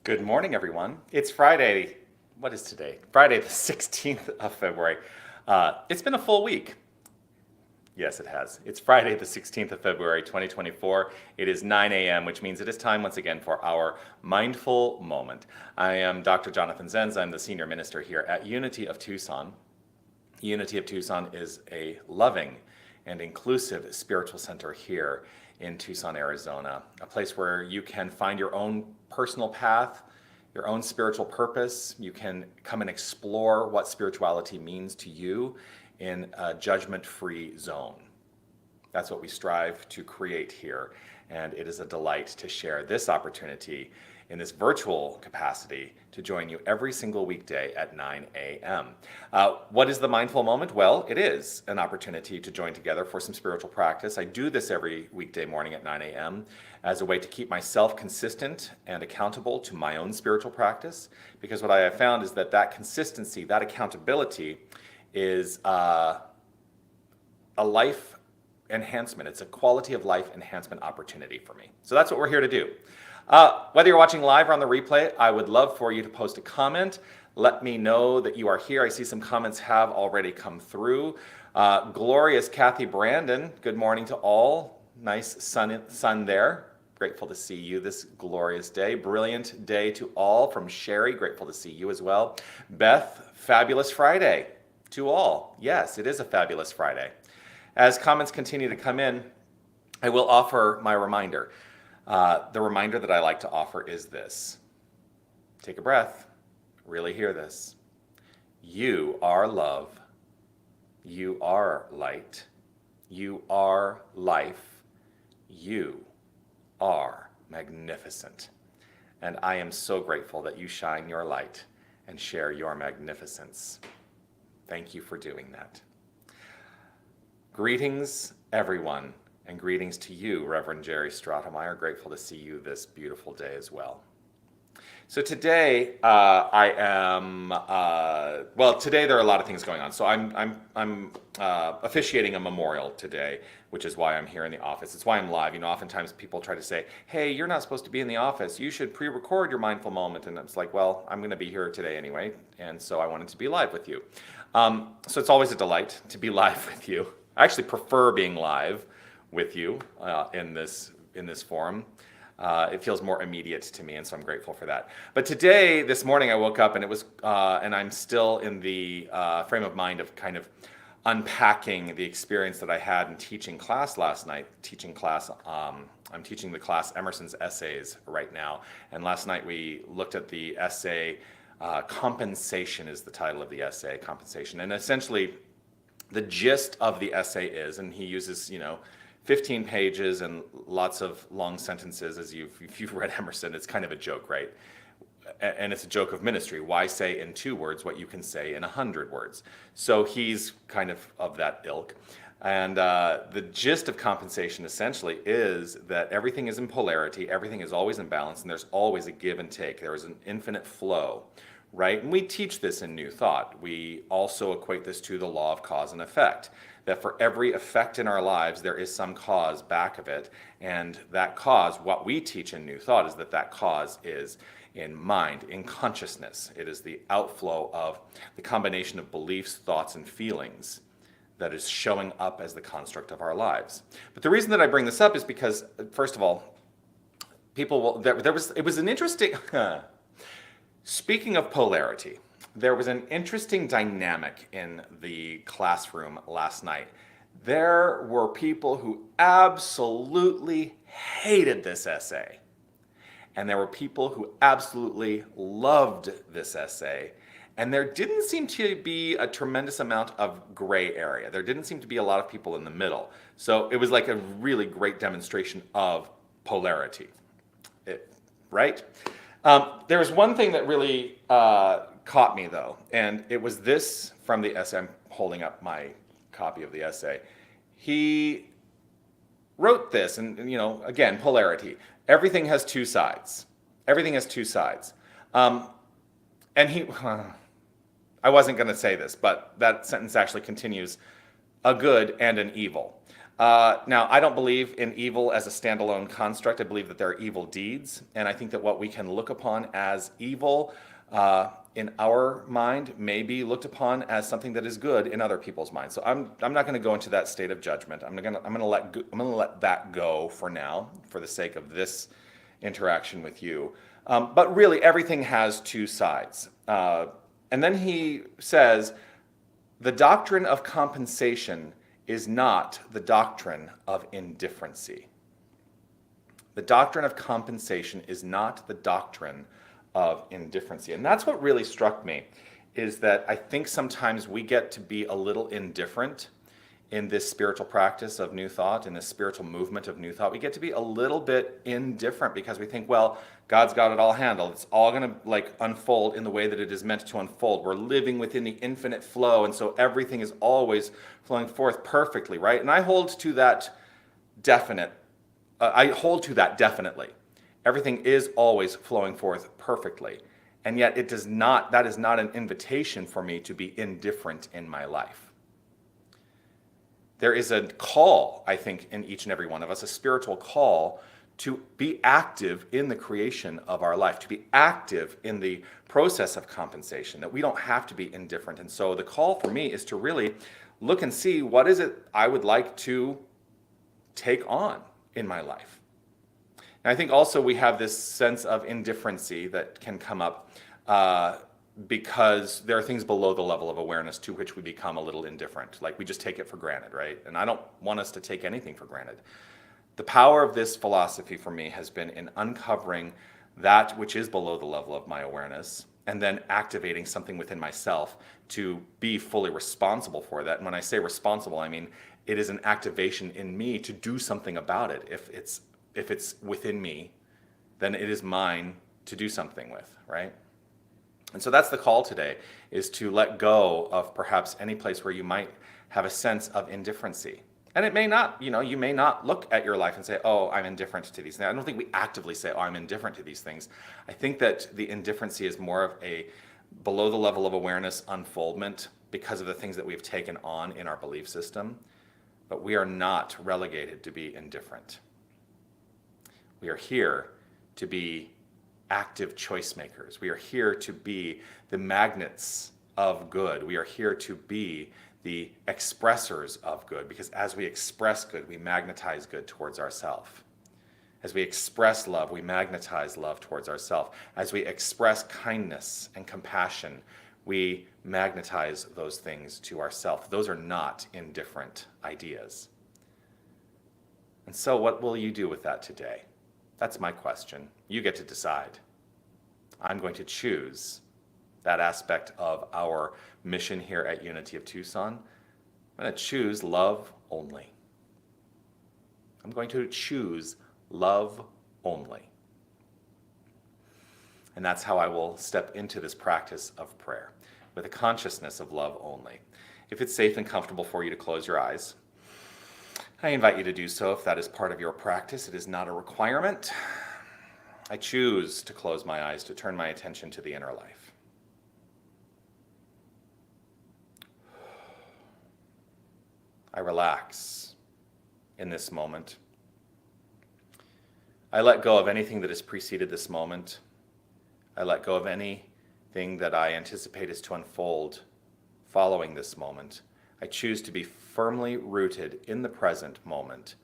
Good morning, everyone. It's Friday. What is today? Friday, the 16th of February. It's been a full week. Yes, it has. It's Friday, the 16th of February, 2024. It is 9 a.m., which means it is time once again for our mindful moment. I am Dr. Jonathan Zenz. I'm the senior minister here at Unity of Tucson. Unity of Tucson is a loving and inclusive spiritual center here in Tucson, Arizona, a place where you can find your own personal path, your own spiritual purpose. You can come and explore what spirituality means to you in a judgment-free zone. That's what we strive to create here, and it is a delight to share this opportunity in this virtual capacity to join you every single weekday at 9 a.m. What is the mindful moment? Well, it is an opportunity to join together for some spiritual practice. I do this every weekday morning at 9 a.m. as a way to keep myself consistent and accountable to my own spiritual practice, because what I have found is that that consistency, that accountability is a life enhancement. It's a quality of life enhancement opportunity for me. So that's what we're here to do. Whether you're watching live or on the replay, I would love for you to post a comment. Let me know that you are here. I see some comments have already come through. Glorious Kathy Brandon, good morning to all. Nice sun there. Grateful to see you this glorious day. Brilliant day to all from Sherry. Grateful to see you as well. Beth, fabulous Friday to all. Yes, it is a fabulous Friday. As comments continue to come in, I will offer my reminder. The reminder that I like to offer is this. Take a breath. Really hear this. You are love. You are light. You are life. You are magnificent. And I am so grateful that you shine your light and share your magnificence. Thank you for doing that. Greetings, everyone. And greetings to you, Reverend Jerry Stratemeyer. Grateful to see you this beautiful day as well. So today, today there are a lot of things going on. So I'm officiating a memorial today, which is why I'm here in the office. It's why I'm live. You know, oftentimes people try to say, hey, you're not supposed to be in the office. You should pre-record your mindful moment. And it's like, well, I'm going to be here today anyway. And so I wanted to be live with you. So it's always a delight to be live with you. I actually prefer being live with you in this forum. It feels more immediate to me, and so I'm grateful for that. But today, this morning, I woke up and it was, and I'm still in the frame of mind of kind of unpacking the experience that I had in teaching class last night. I'm teaching the class Emerson's Essays right now, and last night we looked at the essay. Compensation is the title of the essay, Compensation, and essentially the gist of the essay is, and he uses, 15 pages and lots of long sentences. If you've read Emerson, it's kind of a joke, right? And it's a joke of ministry. Why say in 2 words what you can say in 100 words? So he's kind of that ilk. And the gist of compensation essentially is that everything is in polarity, everything is always in balance, and there's always a give and take. There is an infinite flow, right? And we teach this in New Thought. We also equate this to the law of cause and effect, that for every effect in our lives, there is some cause back of it. And that cause, what we teach in New Thought, is that cause is in mind, in consciousness. It is the outflow of the combination of beliefs, thoughts, and feelings that is showing up as the construct of our lives. But the reason that I bring this up is because, first of all, it was an interesting, speaking of polarity, there was an interesting dynamic in the classroom last night. There were people who absolutely hated this essay, and there were people who absolutely loved this essay, and there didn't seem to be a tremendous amount of gray area. There didn't seem to be a lot of people in the middle. So it was like a really great demonstration of polarity, right? There was one thing that really caught me though, and it was this from the essay. I'm holding up my copy of the essay. He wrote this, and again, polarity. Everything has two sides. Everything has two sides. And I wasn't going to say this, but that sentence actually continues, a good and an evil. Now, I don't believe in evil as a standalone construct. I believe that there are evil deeds, and I think that what we can look upon as evil in our mind may be looked upon as something that is good in other people's minds. So I'm not going to go into that state of judgment. I'm going to let that go for now, for the sake of this interaction with you. But really, everything has two sides. And then he says, the doctrine of compensation is not the doctrine of indifferency. The doctrine of compensation is not the doctrine of indifferency. And that's what really struck me, is that I think sometimes we get to be a little indifferent in this spiritual practice of New Thought, in this spiritual movement of New Thought. We get to be a little bit indifferent because we think, well, God's got it all handled. It's all going to unfold in the way that it is meant to unfold. We're living within the infinite flow, and so everything is always flowing forth perfectly, right? And I hold to that definitely. Everything is always flowing forth perfectly. And yet that is not an invitation for me to be indifferent in my life. There is a call, I think, in each and every one of us, a spiritual call to be active in the creation of our life, to be active in the process of compensation, that we don't have to be indifferent. And so the call for me is to really look and see, what is it I would like to take on in my life? And I think also we have this sense of indifferency that can come up because there are things below the level of awareness to which we become a little indifferent. Like we just take it for granted, right? And I don't want us to take anything for granted. The power of this philosophy for me has been in uncovering that which is below the level of my awareness and then activating something within myself to be fully responsible for that. And when I say responsible, I mean it is an activation in me to do something about it. If it's within me, then it is mine to do something with, right? And so that's the call today, is to let go of perhaps any place where you might have a sense of indifferency. And it may not, you may not look at your life and say, oh, I'm indifferent to these things. I don't think we actively say, oh, I'm indifferent to these things. I think that the indifferency is more of a below the level of awareness unfoldment because of the things that we've taken on in our belief system. But we are not relegated to be indifferent. We are here to be active choice makers. We are here to be the magnets of good. We are here to be the expressors of good, because as we express good, we magnetize good towards ourselves. As we express love, we magnetize love towards ourselves. As we express kindness and compassion, we magnetize those things to ourselves. Those are not indifferent ideas. And so what will you do with that today? That's my question. You get to decide. I'm going to choose that aspect of our mission here at Unity of Tucson. I'm going to choose love only. I'm going to choose love only. And that's how I will step into this practice of prayer, with a consciousness of love only. If it's safe and comfortable for you to close your eyes, I invite you to do so if that is part of your practice. It is not a requirement. I choose to close my eyes, to turn my attention to the inner life. I relax in this moment. I let go of anything that has preceded this moment. I let go of anything that I anticipate is to unfold following this moment. I choose to be firmly rooted in the present moment,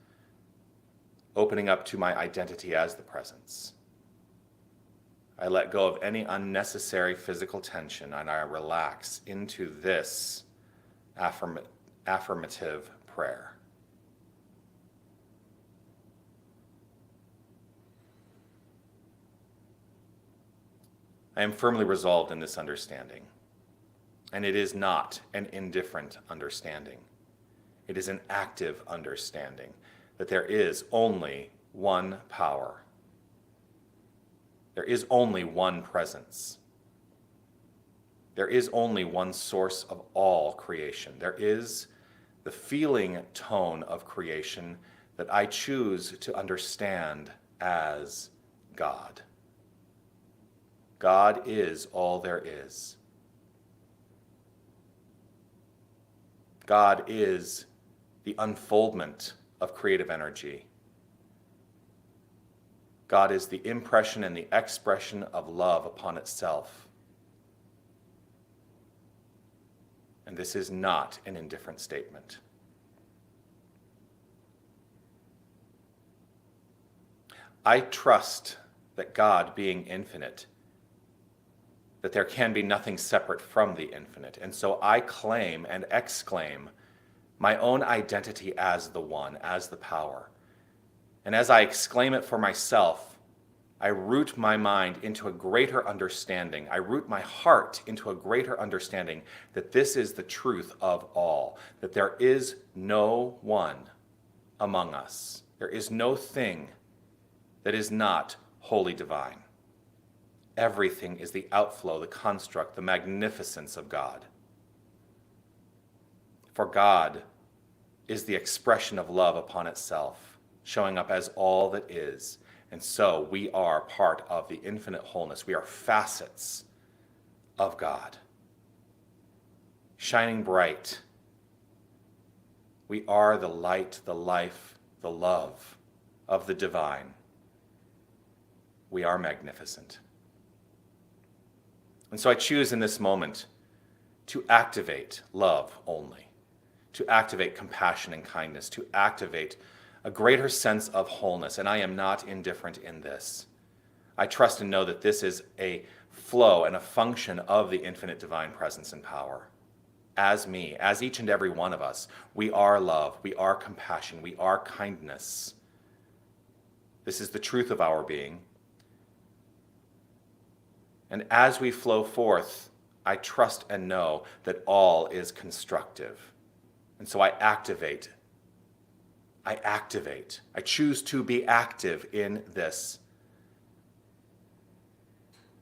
opening up to my identity as the presence. I let go of any unnecessary physical tension, and I relax into this affirmative prayer. I am firmly resolved in this understanding, and it is not an indifferent understanding. It is an active understanding that there is only one power. There is only one presence. There is only one source of all creation. There is the feeling tone of creation that I choose to understand as God. God is all there is. God is the unfoldment of creative energy. God is the impression and the expression of love upon itself. And this is not an indifferent statement. I trust that God, being infinite, that there can be nothing separate from the infinite. And so I claim and exclaim my own identity as the one, as the power. And as I exclaim it for myself, I root my mind into a greater understanding. I root my heart into a greater understanding that this is the truth of all, that there is no one among us. There is no thing that is not wholly divine. Everything is the outflow, the construct, the magnificence of God. For God is the expression of love upon itself, showing up as all that is. And so we are part of the infinite wholeness. We are facets of God, shining bright. We are the light, the life, the love of the divine. We are magnificent. And so I choose in this moment to activate love only, to activate compassion and kindness, to activate a greater sense of wholeness. And I am not indifferent in this. I trust and know that this is a flow and a function of the infinite divine presence and power. As me, as each and every one of us, we are love, we are compassion, we are kindness. This is the truth of our being. And as we flow forth, I trust and know that all is constructive. And so I activate. I choose to be active in this.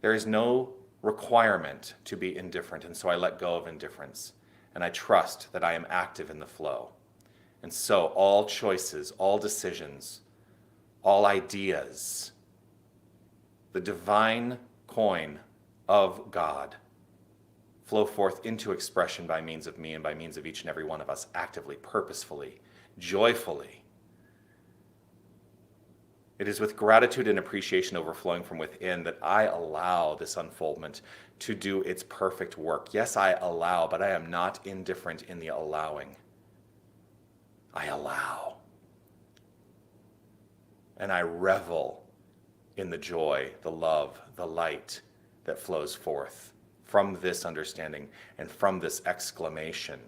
There is no requirement to be indifferent, and so I let go of indifference. And I trust that I am active in the flow. And so all choices, all decisions, all ideas, the divine coin of God flow forth into expression by means of me and by means of each and every one of us, actively, purposefully, joyfully. It is with gratitude and appreciation overflowing from within that I allow this unfoldment to do its perfect work. Yes, I allow, but I am not indifferent in the allowing. I allow. And I revel in the joy, the love, the light that flows forth from this understanding and from this exclamation.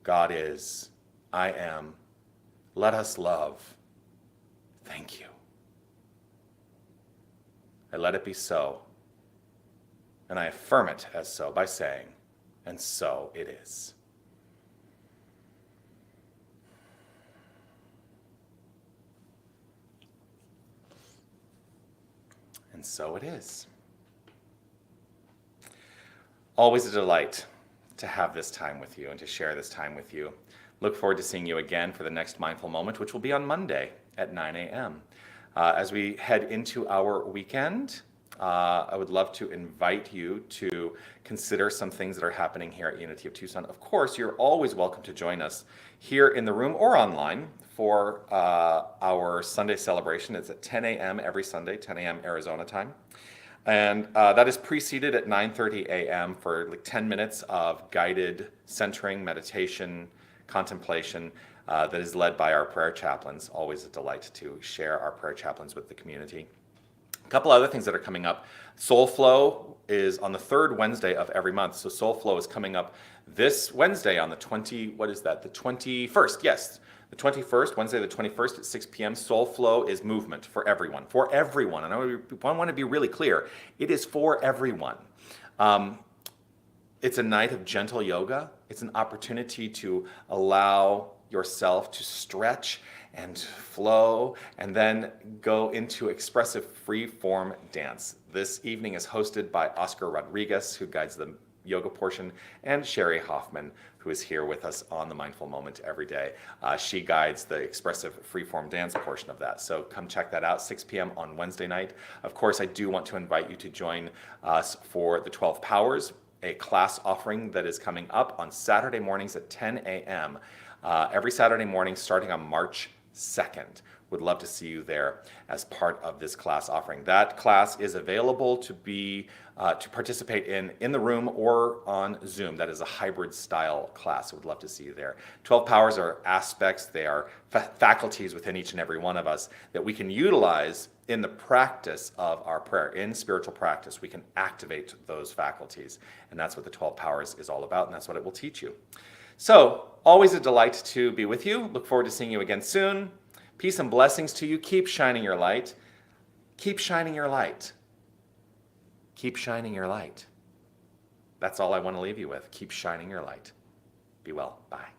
God is, I am, let us love. Thank you. I let it be so, and I affirm it as so by saying, and so it is. And so it is. Always a delight to have this time with you and to share this time with you. Look forward to seeing you again for the next Mindful Moment, which will be on Monday at 9 a.m. As we head into our weekend, I would love to invite you to consider some things that are happening here at Unity of Tucson. Of course, you're always welcome to join us here in the room or online for our Sunday celebration. It's at 10 a.m. every Sunday, 10 a.m. Arizona time. And that is preceded at 9:30 a.m. for like 10 minutes of guided centering, meditation, contemplation that is led by our prayer chaplains. Always a delight to share our prayer chaplains with the community. A couple other things that are coming up. Soul Flow is on the third Wednesday of every month. So Soul Flow is coming up this Wednesday on the 21st, yes. The 21st, Wednesday the 21st at 6 p.m. Soul Flow is movement for everyone. For everyone. And I want to be really clear. It is for everyone. It's a night of gentle yoga. It's an opportunity to allow yourself to stretch and flow, and then go into expressive free form dance. This evening is hosted by Oscar Rodriguez, who guides the yoga portion, and Sherry Hoffman, who is here with us on the Mindful Moment every day. She guides the expressive freeform dance portion of that. So come check that out, 6 p.m. on Wednesday night. Of course, I do want to invite you to join us for the 12 Powers, a class offering that is coming up on Saturday mornings at 10 a.m. Every Saturday morning starting on March 2nd. Would love to see you there as part of this class offering. That class is available to participate in the room or on Zoom. That is a hybrid style class. Would love to see you there. 12 Powers are aspects, they are faculties within each and every one of us that we can utilize in the practice of our prayer. In spiritual practice, we can activate those faculties. And that's what the 12 Powers is all about, and that's what it will teach you. So, always a delight to be with you. Look forward to seeing you again soon. Peace and blessings to you. Keep shining your light. Keep shining your light. Keep shining your light. That's all I want to leave you with. Keep shining your light. Be well. Bye.